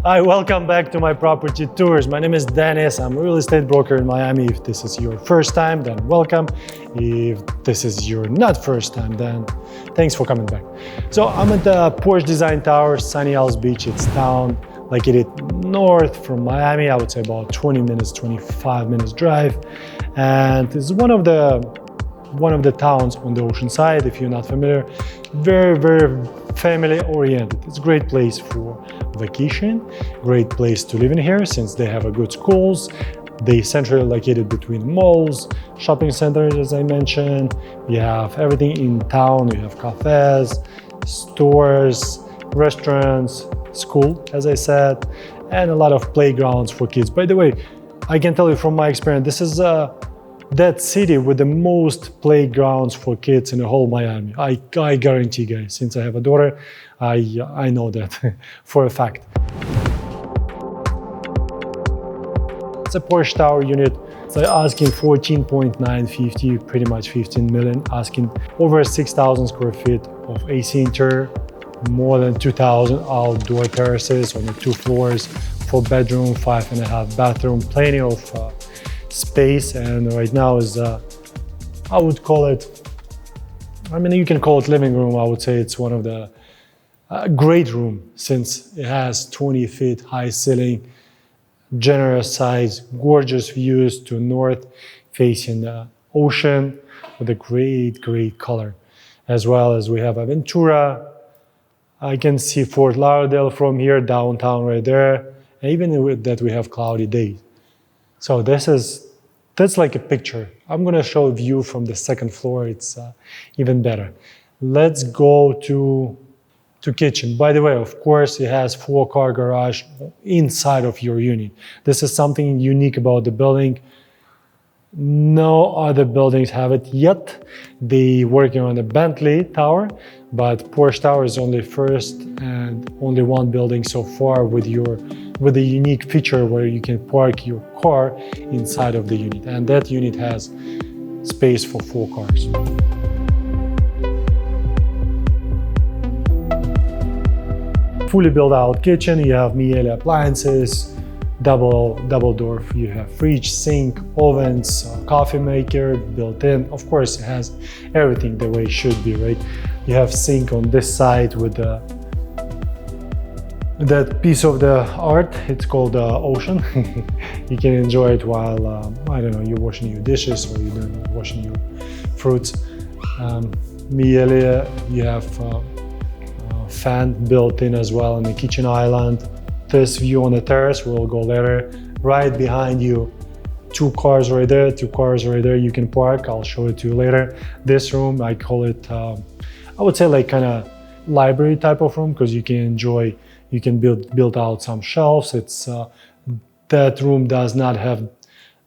Hi, welcome back to my property tours. My name is Denis. I'm a real estate broker in Miami. If this is your first time, then welcome. If this is your not first time, then thanks for coming back. So I'm at the Porsche Design Tower, Sunny Isles Beach. It's down like it is north from Miami. I would say about 20 minutes, 25 minutes drive. And it's one of the towns on the ocean side. If you're not familiar, very family oriented. It's a great place for vacation, great place to live in here since they have a good schools. They centrally located between malls, shopping centers, as I mentioned. You have everything in town. You have cafes, stores, restaurants, school, as I said, and a lot of playgrounds for kids. By the way, I can tell you from my experience, this is that city with the most playgrounds for kids in the whole Miami. I guarantee, guys, since I have a daughter, I know that for a fact. It's a Porsche Tower unit. So asking 14.950, pretty much 15 million, asking over 6,000 square feet of AC interior, more than 2,000 outdoor terraces on the 2 floors, 4 bedroom, 5.5 bathroom, plenty of space. And right now is I would call it, I mean, you can call it living room. I would say it's one of the great room since it has 20 feet high ceiling, generous size, gorgeous views to north facing the ocean with a great color, as well as we have a Ventura. I can see Fort Lauderdale from here, downtown right there, and even with that we have cloudy days. So that's like a picture. I'm gonna show a view from the second floor. It's even better. Let's go to kitchen. By the way, of course, it has 4-car garage inside of your unit. This is something unique about the building. No other buildings have it yet. They working on the Bentley Tower, but Porsche Tower is only first and only one building so far with a unique feature where you can park your car inside of the unit, and that unit has space for 4 cars. Fully built out kitchen. You have Miele appliances, double door. You have fridge, sink, ovens, coffee maker built in. Of course, it has everything the way it should be, right? You have sink on this side with that piece of the art. It's called ocean. You can enjoy it while I don't know, you're washing your dishes or you're washing your fruits. Miele, you have fan built in as well in the kitchen island. This view on the terrace, we'll go later. Right behind you, 2 cars right there, 2 cars right there you can park. I'll show it to you later. This room, I call it, I would say like kind of library type of room, because you can build out some shelves. It's that room does not have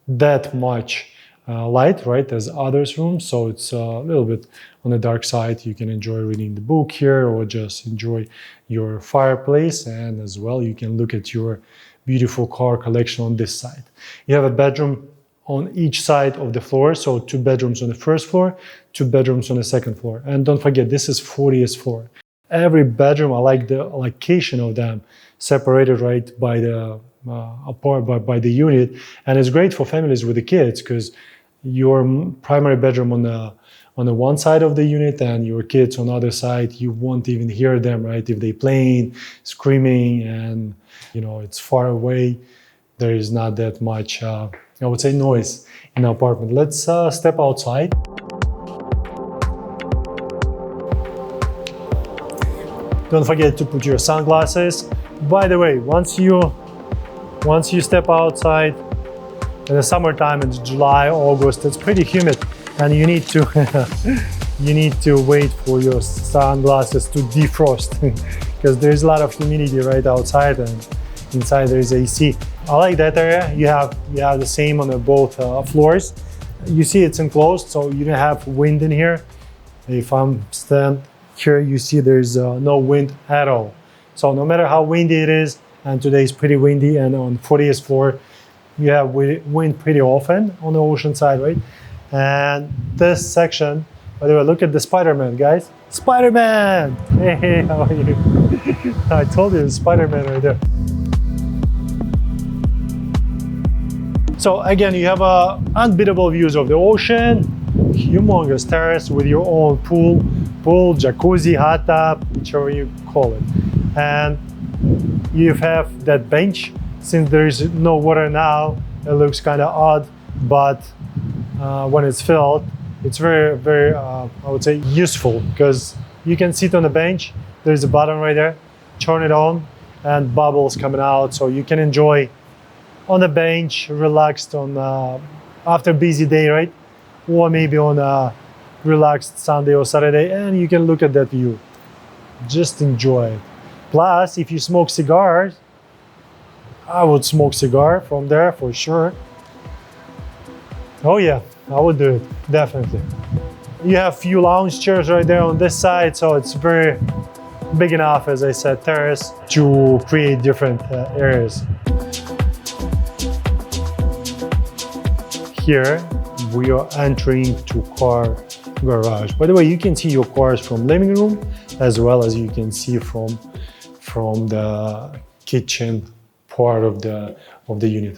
that much light, right, as others rooms, so it's a little bit on the dark side. You can enjoy reading the book here or just enjoy your fireplace, and as well you can look at your beautiful car collection on this side. You have a bedroom on each side of the floor, so 2 bedrooms on the first floor, 2 bedrooms on the second floor. And don't forget, this is 40th floor. Every bedroom, I like the location of them, separated right by the by the unit, and it's great for families with the kids because your primary bedroom on the one side of the unit and your kids on the other side, you won't even hear them, right? If they playing, screaming, and you know it's far away, there is not that much, I would say, noise in the apartment. Let's step outside. Don't forget to put your sunglasses. By the way, once you step outside in the summertime, it's July, August, it's pretty humid, and you need to wait for your sunglasses to defrost because there's a lot of humidity right outside, and inside there is AC. I like that area. You have the same on both floors. You see it's enclosed, so you don't have wind in here. If I'm stand here, you see there's no wind at all. So no matter how windy it is, and today is pretty windy, and on 40th floor, you have wind pretty often on the ocean side, right? And this section, by the way, look at the Spider-Man, guys. Spider-Man! Hey, how are you? I told you, Spider-Man right there. So again, you have unbeatable views of the ocean, humongous terrace with your own pool, jacuzzi, hot tub, whichever you call it. And you have that bench. Since there is no water now, it looks kind of odd, but when it's filled, it's very, I would say, useful, because you can sit on the bench. There's a button right there, turn it on, and bubbles coming out, so you can enjoy on the bench, relaxed on after a busy day, right? Or maybe on a relaxed Sunday or Saturday, and you can look at that view. Just enjoy it. Plus, if you smoke cigars, I would smoke cigar from there for sure. Oh yeah, I would do it, definitely. You have few lounge chairs right there on this side, so it's very big enough, as I said, terrace to create different areas. Here we are entering to car garage. By the way, you can see your cars from living room, as well as you can see from the kitchen part of the unit.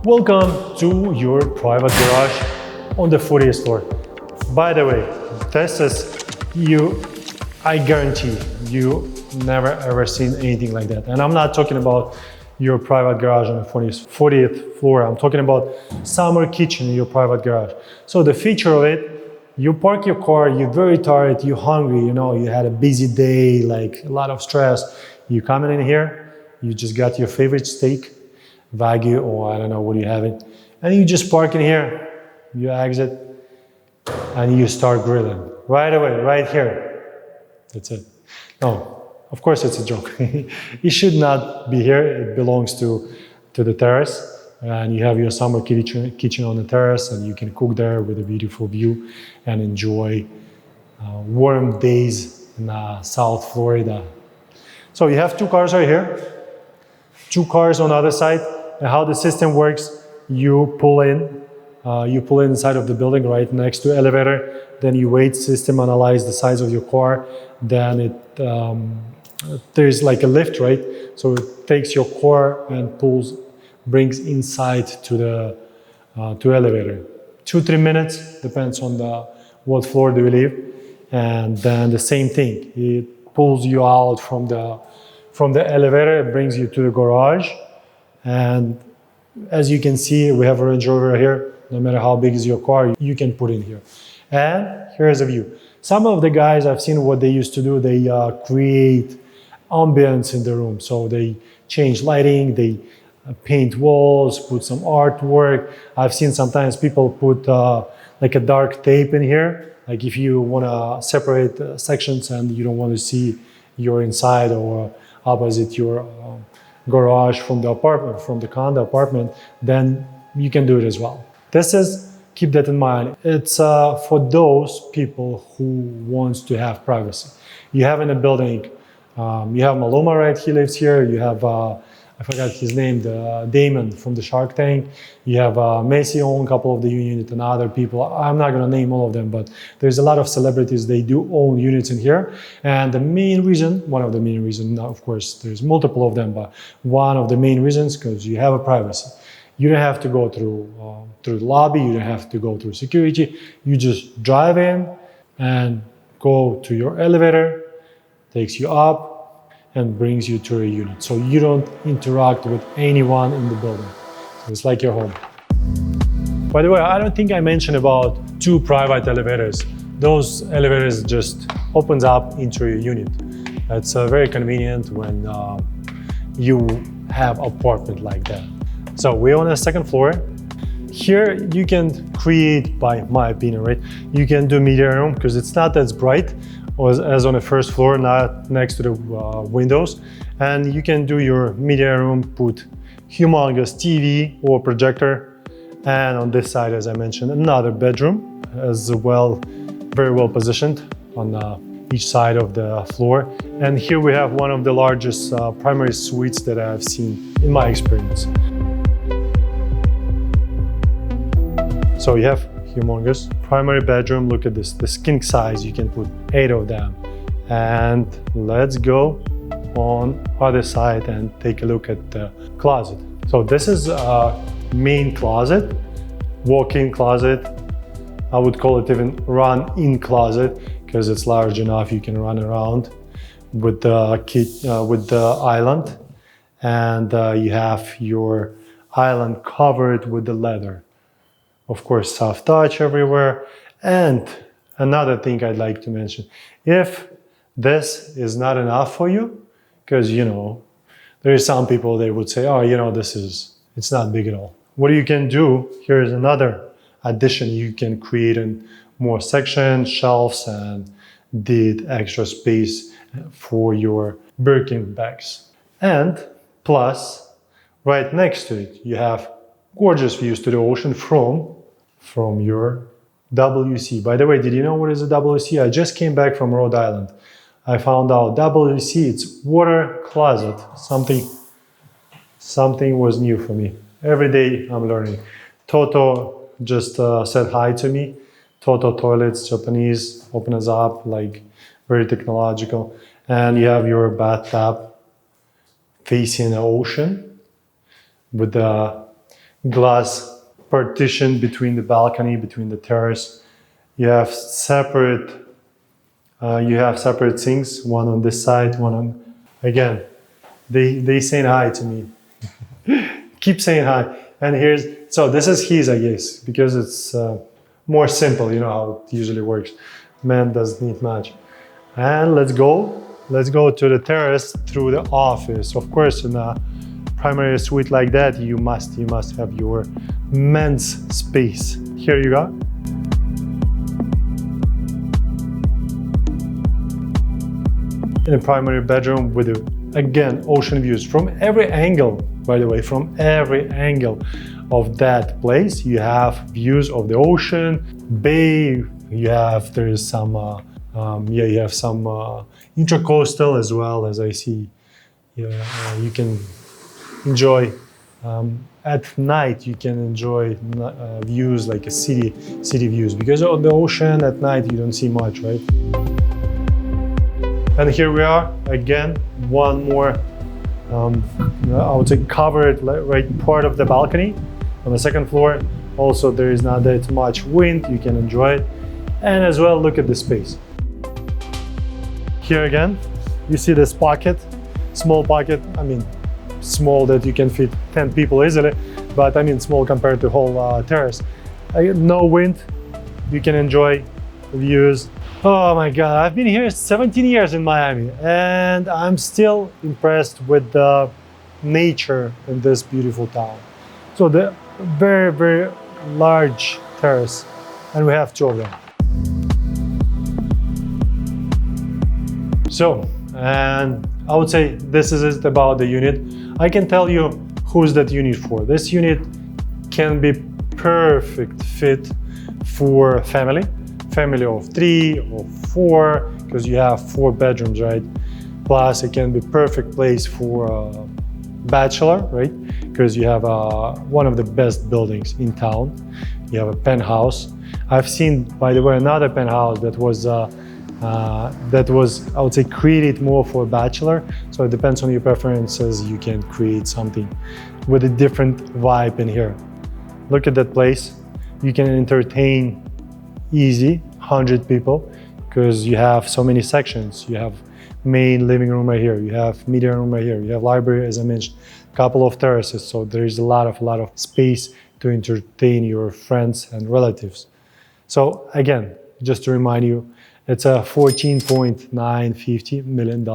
Welcome to your private garage on the 40th floor. By the way, this is I guarantee you never ever seen anything like that. And I'm not talking about your private garage on the 40th floor. I'm talking about summer kitchen in your private garage. So the feature of it, you park your car, you're very tired, you're hungry, you know, you had a busy day, like a lot of stress. You coming in here, you just got your favorite steak, Wagyu, or I don't know what you having, and you just park in here, you exit, and you start grilling right away, right here. That's it. No, of course it's a joke. It should not be here. It belongs to the terrace, and you have your summer kitchen on the terrace, and you can cook there with a beautiful view and enjoy warm days in South Florida. So you have two cars right here, two cars on the other side. And how the system works, you pull in inside of the building right next to elevator, then you wait, system analyze the size of your car, then there's like a lift, right? So it takes your car and brings inside to the elevator. 2-3 minutes, depends on what floor do you live. And then the same thing, it pulls you out from the elevator, it brings you to the garage. And as you can see, we have a Range Rover here. No matter how big is your car, you can put in here. And here's a view. Some of the guys, I've seen what they used to do, they create ambience in the room. So they change lighting, they paint walls, put some artwork. I've seen sometimes people put like a dark tape in here. Like if you want to separate sections and you don't want to see your inside or opposite your garage from the apartment, from the condo apartment, then you can do it as well. Keep that in mind. It's for those people who wants to have privacy. You have in a building, you have Maluma, right? He lives here. You have, I forgot his name, Damon from the Shark Tank. You have Messi own a couple of the units and other people. I'm not going to name all of them, but there's a lot of celebrities. They do own units in here. And the main reason, one of the main reasons, of course, there's multiple of them, but one of the main reasons, because you have a privacy. You don't have to go through the lobby. You don't have to go through security. You just drive in and go to your elevator, takes you up and brings you to a unit. So you don't interact with anyone in the building. So it's like your home. By the way, I don't think I mentioned about two private elevators. Those elevators just opens up into your unit. It's very convenient when you have apartment like that. So we're on the second floor. Here you can create, by my opinion, right? You can do media room because it's not as bright as on the first floor, not next to the windows. And you can do your media room, put humongous TV or projector. And on this side, as I mentioned, another bedroom as well, very well positioned on each side of the floor. And here we have one of the largest primary suites that I've seen in my experience. So you have humongous primary bedroom. Look at this king size. You can put 8 of them. And let's go on other side and take a look at the closet. So this is a main closet, walk-in closet. I would call it even run-in closet because it's large enough you can run around with the island, and you have your island covered with the leather. Of course, soft touch everywhere. And another thing I'd like to mention, if this is not enough for you, because there is some people, they would say, oh, it's not big at all. What you can do, here's another addition. You can create more sections, shelves, and did extra space for your Birkin bags. And plus, right next to it, you have gorgeous views to the ocean from your WC. By the way, did you know what is a WC? I just came back from Rhode Island. I found out WC, it's water closet. Something was new for me. Every day I'm learning. Toto just said hi to me. Toto toilets, Japanese, opens up, like very technological. And you have your bathtub facing the ocean with the glass partition between the balcony, between the terrace. You have separate sinks, one on this side, one on, again, they saying hi to me. Keep saying hi. And so this is his, I guess, because it's more simple, you know how it usually works. Man doesn't need much. And let's go to the terrace through the office. Of course, in a primary suite like that, you must have your men's space. Here you go. In a primary bedroom with, again, ocean views from every angle. By the way, from every angle of that place, you have views of the ocean, bay. You have some intracoastal as well, as I see. You can enjoy at night. You can enjoy views like a city views, because on the ocean at night you don't see much, right? And here we are again, one more. I would say covered right part of the balcony on the second floor. Also, there is not that much wind, you can enjoy it. And as well, look at the space. Here again, you see this pocket, small pocket. I mean, small that you can fit 10 people easily, but I mean small compared to the whole terrace. No wind, you can enjoy the views. Oh my God, I've been here 17 years in Miami, and I'm still impressed with the nature in this beautiful town. So the very, very large terrace, and we have two of them. So, and I would say this is it about the unit. I can tell you who's that unit for. This unit can be perfect fit for family of 3 or 4, because you have 4 bedrooms, right? Plus it can be perfect place for a bachelor, right? Because you have one of the best buildings in town. You have a penthouse. I've seen, by the way, another penthouse that was I would say created more for a bachelor. So it depends on your preferences. You can create something with a different vibe in here. Look at that place. You can entertain easy 100 people, because you have so many sections. You have main living room right here, you have media room right here, you have library, as I mentioned, a couple of terraces. So there is a lot of space to entertain your friends and relatives. So again, just to remind you, it's a $14.950 million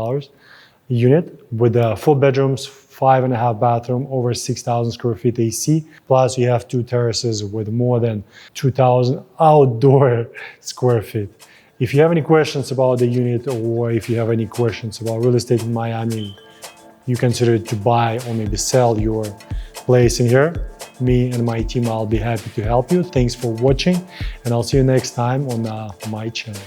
unit with 4 bedrooms, 5.5 bathroom, over 6,000 square feet AC. Plus you have 2 terraces with more than 2,000 outdoor square feet. If you have any questions about the unit, or if you have any questions about real estate in Miami, you consider to buy or maybe sell your place in here, me and my team, I'll be happy to help you. Thanks for watching, and I'll see you next time on my channel.